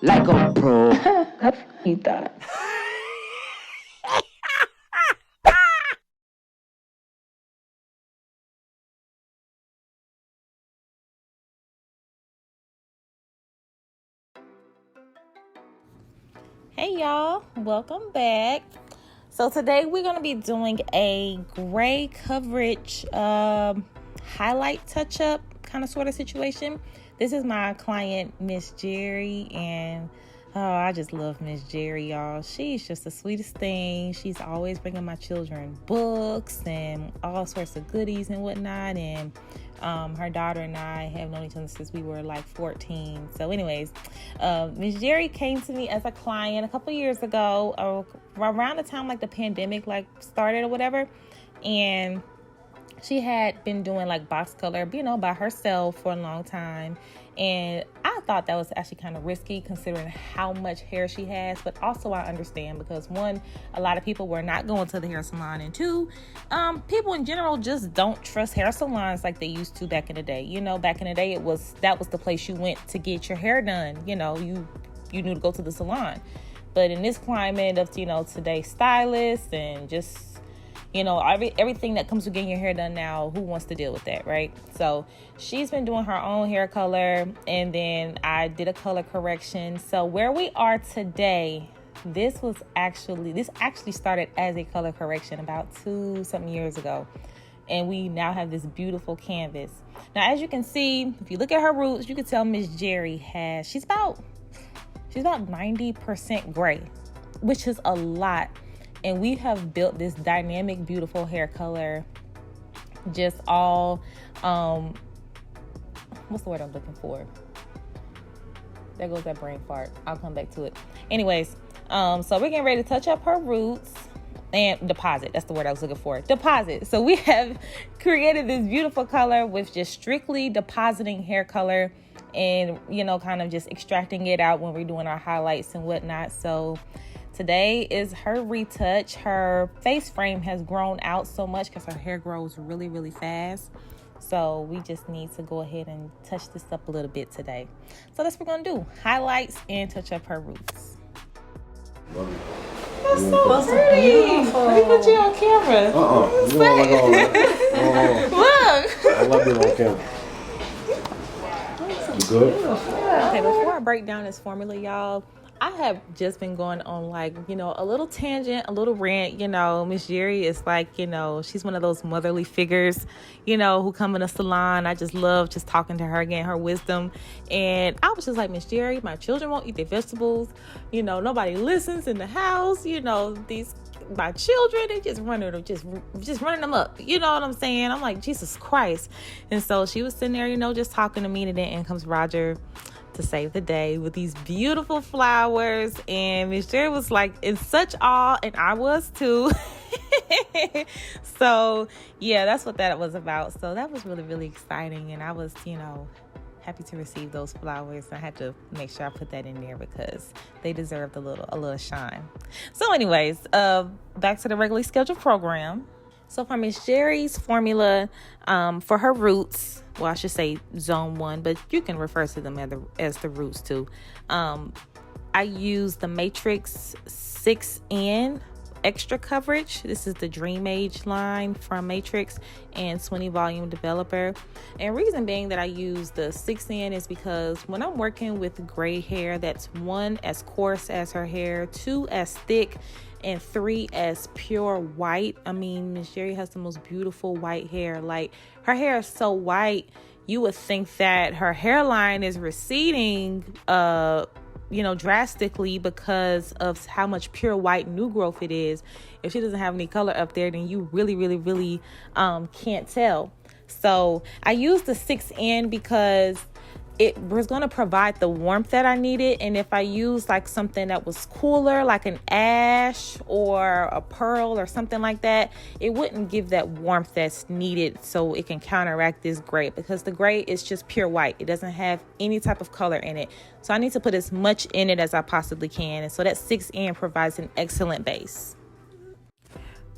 like a pro. You thought. Hey y'all, welcome back. So today we're going to be doing a gray coverage highlight touch-up kind of sort of situation. This is my client, Miss Jerry, and I just love Miss Jerry, y'all. She's just the sweetest thing. She's always bringing my children books and all sorts of goodies and whatnot, and her daughter and I have known each other since we were like 14. So anyways, Miss Jerry came to me as a client a couple years ago, around the time like the pandemic like started or whatever. And she had been doing like box color, by herself for a long time. And I thought that was actually kind of risky considering how much hair she has. But also I understand because one, a lot of people were not going to the hair salon. And two, people in general just don't trust hair salons like they used to back in the day. Back in the day, that was the place you went to get your hair done. You knew to go to the salon. But in this climate of, today's stylists and just everything that comes with getting your hair done now, who wants to deal with that, right? So she's been doing her own hair color, and then I did a color correction. So where we are today, this actually started as a color correction about 2-something years ago, and we now have this beautiful canvas. Now, as you can see, if you look at her roots, you can tell Miss Jerry she's about 90% gray, which is a lot. And we have built this dynamic, beautiful hair color. Just all, what's the word I'm looking for? There goes that brain fart. I'll come back to it. Anyways, so we're getting ready to touch up her roots and deposit. That's the word I was looking for. Deposit. So we have created this beautiful color with just strictly depositing hair color and, kind of just extracting it out when we're doing our highlights and whatnot. So today is her retouch. Her face frame has grown out so much because her hair grows really, really fast. So we just need to go ahead and touch this up a little bit today. So that's what we're going to do. Highlights and touch up her roots. That's so pretty. Let me put you on camera. You don't like all that. Look. I love being on camera. You good? Okay, before I break down this formula, y'all, I have just been going on like, a little tangent, a little rant. Miss Jerry is like, she's one of those motherly figures, who come in a salon. I just love just talking to her, getting her wisdom. And I was just like, Miss Jerry, my children won't eat their vegetables. Nobody listens in the house. My children, they just running them up. You know what I'm saying? I'm like, Jesus Christ. And so she was sitting there, just talking to me. And then in comes Roger to save the day with these beautiful flowers, and Miss Jerry was like in such awe, and I was too. So yeah, that's what that was about. So that was really, really exciting, and I was happy to receive those flowers. I had to make sure I put that in there because they deserved a little shine. So anyways, back to the regularly scheduled program. So for Miss Jerry's formula, for her roots, well, I should say zone 1, but you can refer to them as the roots too. I use the Matrix 6N extra coverage. This is the Dream Age line from Matrix and 20 volume developer. And reason being that I use the 6N is because when I'm working with gray hair, that's 1, as coarse as her hair, 2, as thick, and 3, as pure white. I mean, Miss Jerry has the most beautiful white hair. Like, her hair is so white, you would think that her hairline is receding, drastically because of how much pure white new growth it is. If she doesn't have any color up there, then you really, really, really can't tell. So I use the 6N because it was going to provide the warmth that I needed. And if I use like something that was cooler, like an ash or a pearl or something like that, it wouldn't give that warmth that's needed so it can counteract this gray, because the gray is just pure white. It doesn't have any type of color in it. So I need to put as much in it as I possibly can. And so that 6N provides an excellent base.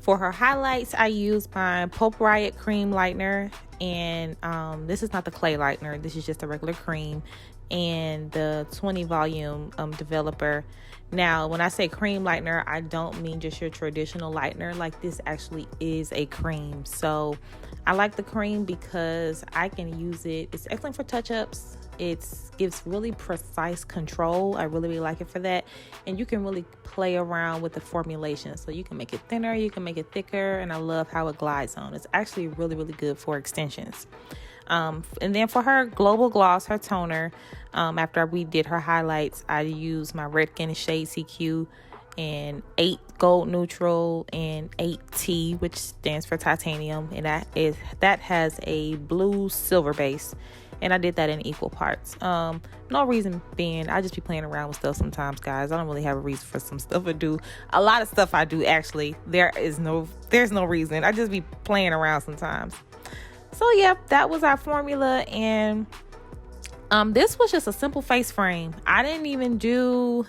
For her highlights, I use my Pulp Riot Cream Lightener, and this is not the clay lightener. This is just a regular cream, and the 20 volume developer. Now, when I say cream lightener, I don't mean just your traditional lightener. Like, this actually is a cream. So I like the cream because I can use it. It's excellent for touch-ups. It gives really precise control. I really, really like it for that. And you can really play around with the formulation. So you can make it thinner, you can make it thicker, and I love how it glides on. It's actually really, really good for extensions. And then for her global gloss, her toner, after we did her highlights, I used my Redken shade CQ and 8 gold neutral and 8T, which stands for titanium, and that has a blue silver base. And I did that in equal parts. No reason being, I just be playing around with stuff sometimes, guys. I don't really have a reason for some stuff I do. A lot of stuff I do, actually, there's no reason. I just be playing around sometimes. So yeah, that was our formula. And this was just a simple face frame. I didn't even do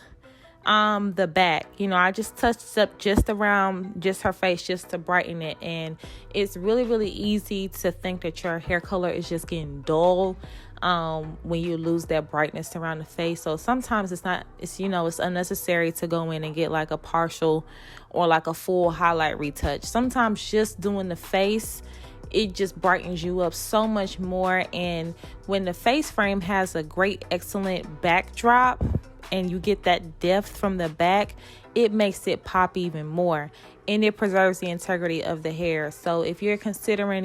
the back. I just touched up just around just her face, just to brighten it. And it's really, really easy to think that your hair color is just getting dull when you lose that brightness around the face. So sometimes it's unnecessary to go in and get like a partial or like a full highlight retouch. Sometimes just doing the face, it just brightens you up so much more. And when the face frame has a great, excellent backdrop, and you get that depth from the back, it makes it pop even more, and it preserves the integrity of the hair. So if you're considering,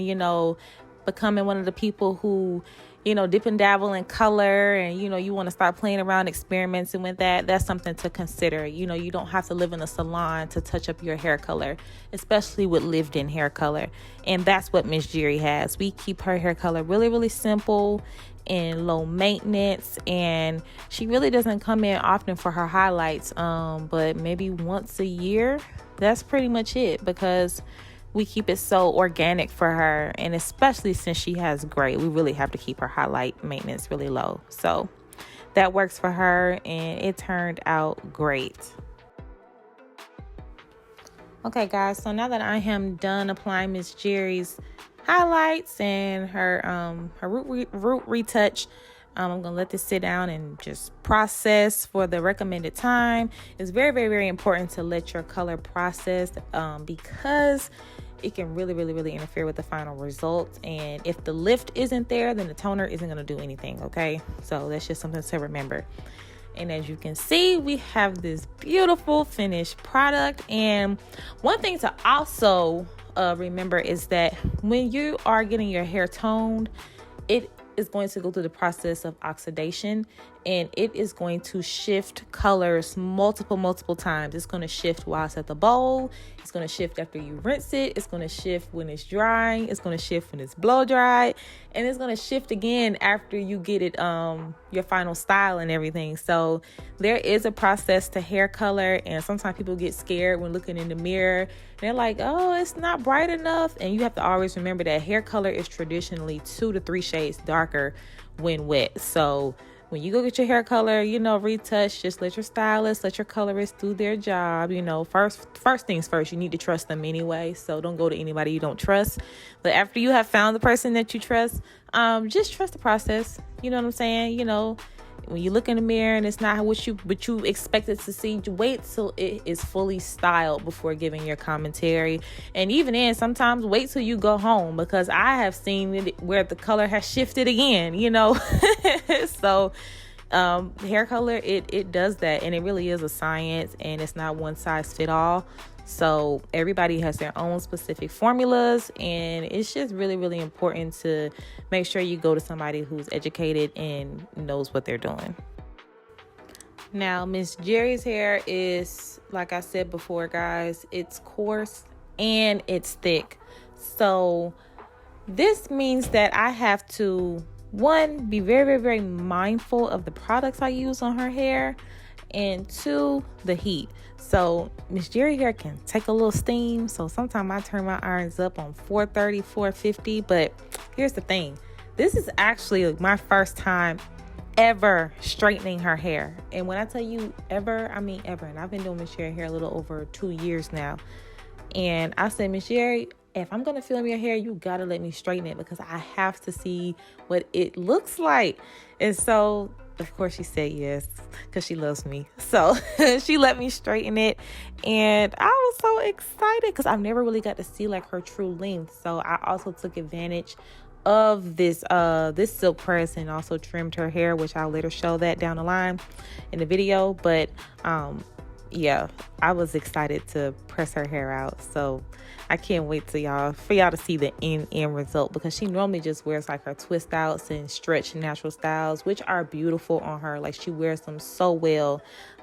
becoming one of the people who, dip and dabble in color, and, you want to start playing around, experimenting with that's something to consider. You don't have to live in a salon to touch up your hair color, especially with lived-in hair color. And that's what Miss Jerry has. We keep her hair color really, really simple and low maintenance, and she really doesn't come in often for her highlights, but maybe once a year. That's pretty much it, because we keep it so organic for her, and especially since she has gray, we really have to keep her highlight maintenance really low. So that works for her, and it turned out great. Okay, guys, so now that I am done applying Miss Jerry's highlights and her root retouch, I'm gonna let this sit down and just process for the recommended time. It's very, very, very important to let your color process because it can really, really, really interfere with the final result. And if the lift isn't there, then the toner isn't gonna do anything. Okay, so that's just something to remember. And as you can see, we have this beautiful finished product. And one thing to also remember is that when you are getting your hair toned, it is going to go through the process of oxidation, and it is going to shift colors multiple times. It's going to shift while it's at the bowl. It's going to shift after you rinse it. It's going to shift when it's drying. It's going to shift when it's blow dried, and it's going to shift again after you get it your final style and everything. So there is a process to hair color, and sometimes people get scared when looking in the mirror. They're like, oh, it's not bright enough. And you have to always remember that hair color is traditionally 2 to 3 shades darker when wet. So when you go get your hair color, retouch, just let your stylist, let your colorist do their job. First things first, you need to trust them anyway. So don't go to anybody you don't trust. But after you have found the person that you trust, just trust the process. You know what I'm saying? When you look in the mirror and it's not what you expected to see, wait till it is fully styled before giving your commentary. And even then, sometimes wait till you go home, because I have seen it where the color has shifted again, So hair color, it does that, and it really is a science, and it's not one size fit all. So everybody has their own specific formulas, and it's just really, really important to make sure you go to somebody who's educated and knows what they're doing. Now, Miss Jerry's hair is, like I said before, guys, it's coarse and it's thick. So this means that I have to, one, be very, very, very mindful of the products I use on her hair, and 2, the heat. So Miss Jerry hair can take a little steam. So sometimes I turn my irons up on 430, 450. But here's the thing. This is actually my first time ever straightening her hair. And when I tell you ever, I mean ever. And I've been doing Miss Jerry hair a little over 2 years now. And I said, Miss Jerry, if I'm going to film your hair, you got to let me straighten it, because I have to see what it looks like. And so of course she said yes, because she loves me. So she let me straighten it, and I was so excited because I've never really got to see like her true length. So I also took advantage of this silk press and also trimmed her hair, which I'll later show that down the line in the video. But yeah, I was excited to press her hair out. So I can't wait for y'all to see the end result, because she normally just wears like her twist outs and stretch natural styles, which are beautiful on her. Like, she wears them so well.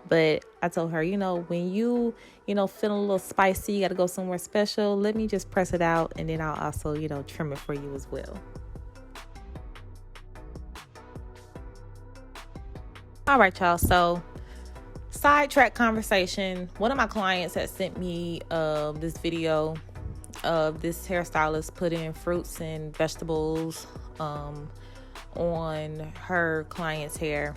But I told her, when you feeling a little spicy, you got to go somewhere special, let me just press it out, and then I'll also, trim it for you as well. All right, y'all. So, sidetrack conversation. One of my clients had sent me this video of this hairstylist putting fruits and vegetables on her client's hair.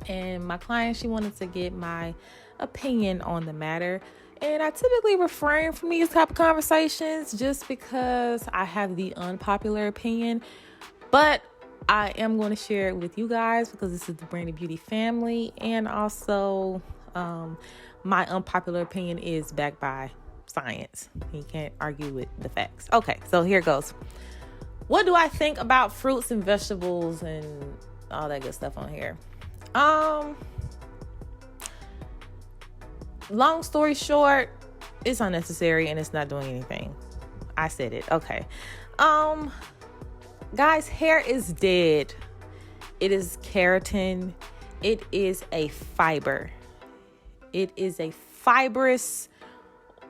And my client, she wanted to get my opinion on the matter. And I typically refrain from these type of conversations just because I have the unpopular opinion. But I am going to share it with you guys because this is the Brandi Beauty family. And also, my unpopular opinion is backed by science. You can't argue with the facts. Okay, so here goes. What do I think about fruits and vegetables and all that good stuff on here? Long story short, it's unnecessary and it's not doing anything. I said it. Okay. Guys, hair is dead. It is keratin. It is a fiber. It is a fibrous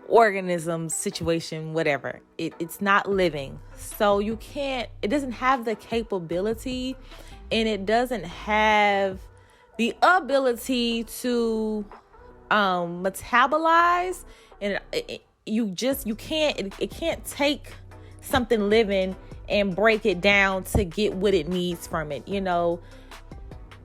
organism situation, whatever. It's not living. So it doesn't have the capability, and it doesn't have the ability to metabolize, and it can't take something living and break it down to get what it needs from it.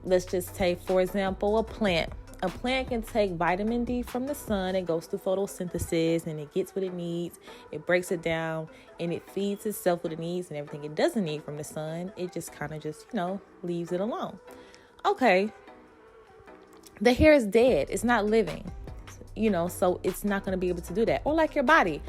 Let's just take, for example, a plant. A plant can take vitamin D from the sun. It goes through photosynthesis and it gets what it needs. It breaks it down and it feeds itself what it needs, and everything it doesn't need from the sun, it just kind of leaves it alone. Okay. The hair is dead. It's not living, so it's not going to be able to do that. Or like your body,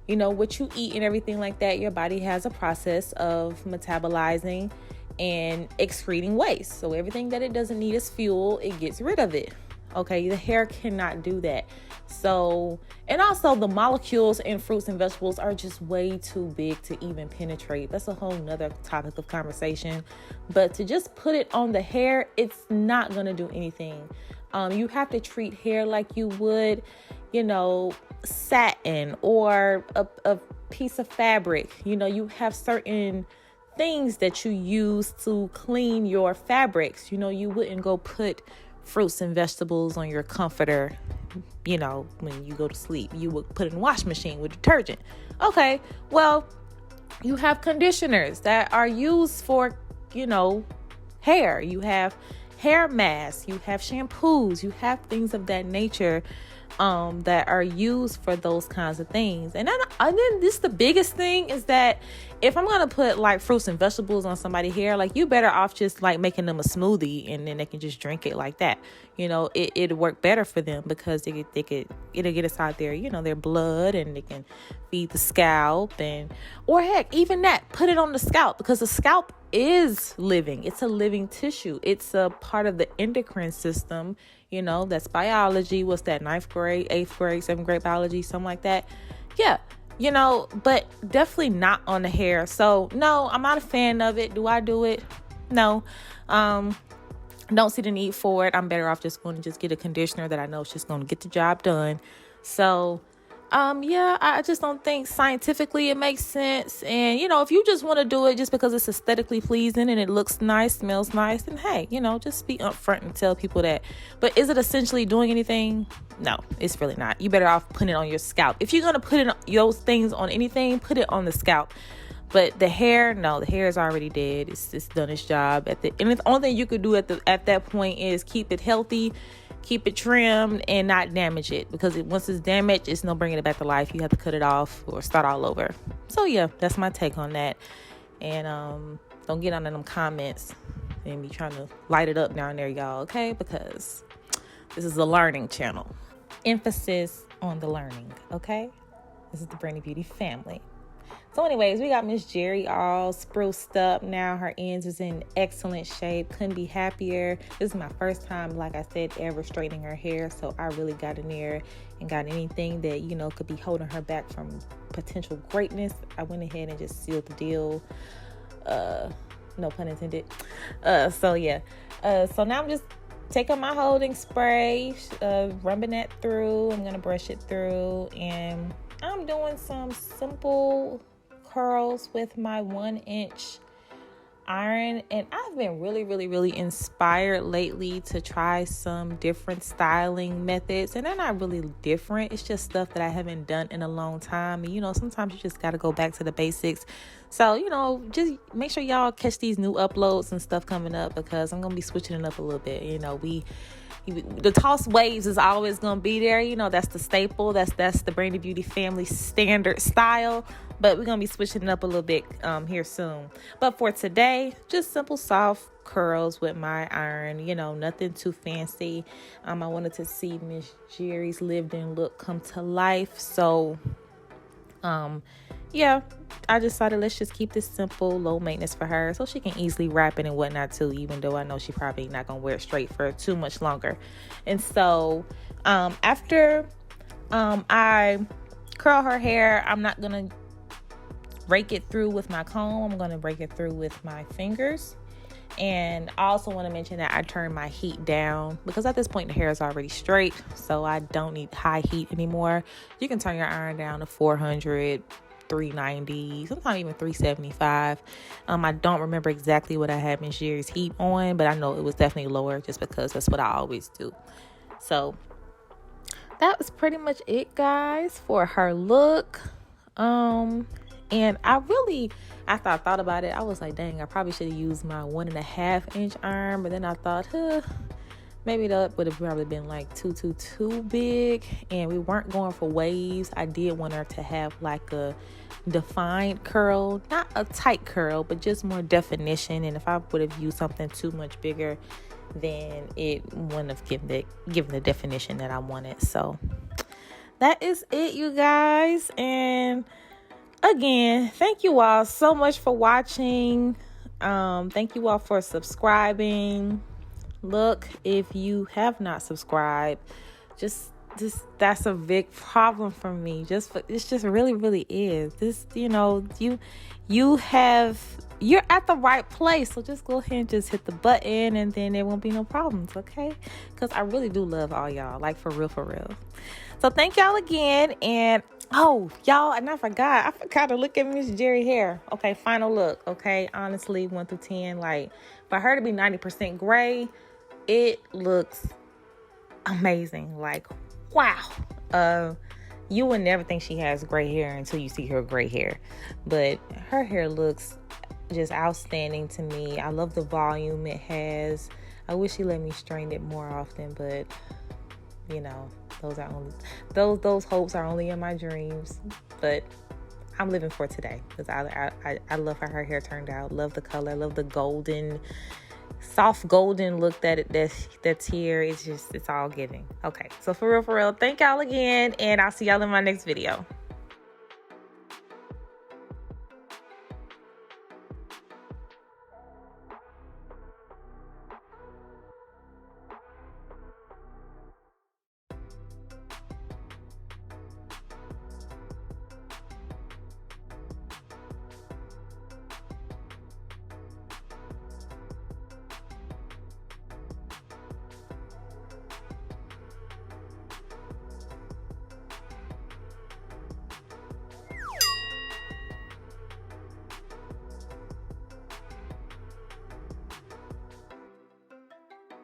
what you eat and everything like that, your body has a process of metabolizing and excreting waste. So everything that it doesn't need as fuel, it gets rid of it. Okay, the hair cannot do that. So, and also the molecules in fruits and vegetables are just way too big to even penetrate. That's a whole nother topic of conversation. But to just put it on the hair, it's not going to do anything. You have to treat hair like you would, satin or a piece of fabric. You have certain things that you use to clean your fabrics. You wouldn't go put fruits and vegetables on your comforter, when you go to sleep. You would put it in the washing machine with detergent. Okay, well, you have conditioners that are used for, hair. You have hair masks, you have shampoos, you have things of that nature that are used for those kinds of things. And then this, the biggest thing is that if I'm going to put like fruits and vegetables on somebody's hair, like, you better off just like making them a smoothie and then they can just drink it like that. It'll work better for them because it'll get inside their blood, and they can feed the scalp, or heck, even that, put it on the scalp, because the scalp is living. It's a living tissue. It's a part of the endocrine system. That's biology. What's that? 9th grade, 8th grade, 7th grade biology, something like that. Yeah. But definitely not on the hair. So no, I'm not a fan of it. Do I do it? No. Don't see the need for it. I'm better off just going to just get a conditioner that I know is just going to get the job done. So, I just don't think scientifically it makes sense. And, if you just want to do it just because it's aesthetically pleasing and it looks nice, smells nice, then hey, just be upfront and tell people that. But is it essentially doing anything? No, it's really not. You better off putting it on your scalp. If you're going to put those things on anything, put it on the scalp. But the hair, no, the hair is already dead. It's done its job. And the only thing you could do at that point is keep it healthy, keep it trimmed, and not damage it. Because once it's damaged, it's no bringing it back to life. You have to cut it off or start all over. So yeah, that's my take on that. And don't get on them comments and be trying to light it up down there, y'all, okay? Because this is a learning channel. Emphasis on the learning, okay? This is the Brandi Beauty family. So anyways, we got Miss Jerry all spruced up now. Her ends is in excellent shape. Couldn't be happier. This is my first time, like I said, ever straightening her hair. So I really got in there and got anything that, you know, could be holding her back from potential greatness. I went ahead and just sealed the deal. No pun intended. So yeah. So now I'm just taking my holding spray, rubbing that through. I'm going to brush it through, and I'm doing some simple curls with my 1-inch iron. And I've been really inspired lately to try some different styling methods, and they're not really different. It's just stuff that I haven't done in a long time. And, you know, sometimes you just got to go back to the basics. So, you know, just make sure y'all catch these new uploads and stuff coming up, because I'm going to be switching it up a little bit. You know, the toss waves is always going to be there. You know, that's the staple. That's the Brandi Beauty family standard style. But we're going to be switching it up a little bit here soon. But for today, just simple, soft curls with my iron. You know, nothing too fancy. I wanted to see Miss Jerry's lived-in look come to life. So, yeah, I decided let's just keep this simple, low maintenance for her, so she can easily wrap it and whatnot too, even though I know she probably not going to wear it straight for too much longer. And so, after I curl her hair, I'm not going to rake it through with my comb. I'm going to rake it through with my fingers. And I also want to mention that I turn my heat down, because at this point the hair is already straight, so I don't need high heat anymore. You can turn your iron down to 400, 390, sometimes even 375. I don't remember exactly what I had Miss Jerry's heat on, but I know it was definitely lower, just because that's what I always do. So that was pretty much it, guys, for her look. And after I thought about it, I was like, dang, I probably should have used my 1.5-inch iron. But then I thought, maybe that would have probably been like too big. And we weren't going for waves. I did want her to have like a defined curl, not a tight curl, but just more definition. And if I would have used something too much bigger, then it wouldn't have given the definition that I wanted. So that is it, you guys. And again, thank you all so much for watching. Thank you all for subscribing. Look, if you have not subscribed, just that's a big problem for me. It's just really is. This, you know, you're at the right place. So just go ahead and just hit the button, and then there won't be no problems, okay? Because I really do love all y'all, like for real. So thank y'all again. And oh, y'all, and I forgot to look at Miss Jerry hair. Okay, final look. Okay, honestly, 1 through 10, like for her to be 90% gray, it looks amazing. Like, wow. You would never think she has gray hair until you see her gray hair, but her hair looks just outstanding to me. I love the volume it has. I wish she let me straighten it more often, but you know, those hopes are only in my dreams. But I'm living for today, because I love how her hair turned out. Love the color. Love the golden, soft golden look that's here. It's all giving. Okay, so for real, thank y'all again, and I'll see y'all in my next video.